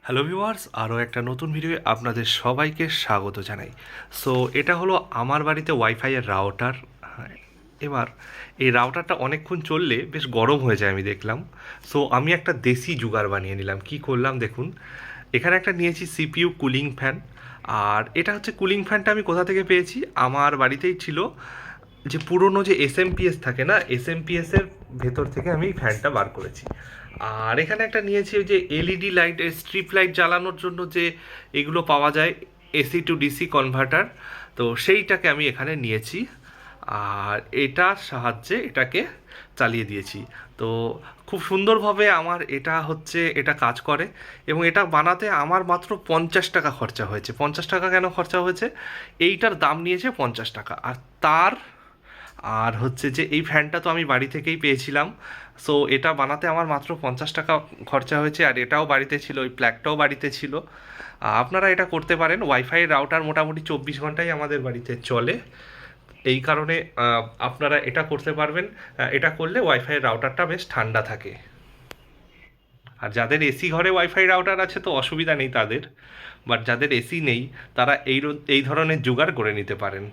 Hello viewers, আরও একটা নতুন ভিডিওয়ে আপনাদের সবাইকে স্বাগত জানাই। সো এটা হলো আমার বাড়িতে ওয়াইফাইয়ের রাউটার। এবার এই রাউটারটা অনেকক্ষণ চললে বেশ গরম হয়ে যায় আমি দেখলাম। সো আমি একটা দেশি জুগাড় বানিয়ে নিলাম। কি করলাম দেখুন, এখানে একটা নিয়েছি সিপিইউ কুলিং ফ্যান। আর এটা হচ্ছে কুলিং ফ্যানটা আমি কোথা থেকে পেয়েছি, আমার বাড়িতেই ছিল। যে পুরনো যে এসএমপিএস থাকে না, এসএমপিএসের ভেতর থেকে আমি এই ফ্যানটা বার করেছি। আর এখানে একটা নিয়েছি ওই যে এলইডি লাইট, স্ট্রিপ লাইট জ্বালানোর জন্য যে এগুলো পাওয়া যায়, এসি টু ডিসি কনভার্টার। তো সেইটাকে আমি এখানে নিয়েছি, আর এটার সাহায্যে এটাকে চালিয়ে দিয়েছি। তো খুব সুন্দরভাবে আমার এটা কাজ করে। এবং এটা বানাতে আমার মাত্র 50 টাকা খরচা হয়েছে। 50 টাকা কেন খরচা হয়েছে? এইটার দাম নিয়েছে 50 টাকা। আর হচ্ছে যে এই ফ্যানটা তো আমি বাড়ি থেকেই পেয়েছিলাম। সো এটা বানাতে আমার মাত্র 50 টাকা খরচা হয়েছে। আর এটাও বাড়িতে ছিল, ওই প্ল্যাগটাও বাড়িতে ছিল। আপনারা এটা করতে পারেন। ওয়াইফাই রাউটার মোটামুটি 24 ঘন্টাই আমাদের বাড়িতে চলে। এই কারণে আপনারা এটা করতে পারবেন। এটা করলে ওয়াইফাই রাউটারটা বেশ ঠান্ডা থাকে। আর যাদের এসি ঘরে ওয়াইফাই রাউটার আছে তো অসুবিধা নেই তাদের, বাট যাদের এসি নেই তারা এই ধরনের জোগাড় করে নিতে পারেন।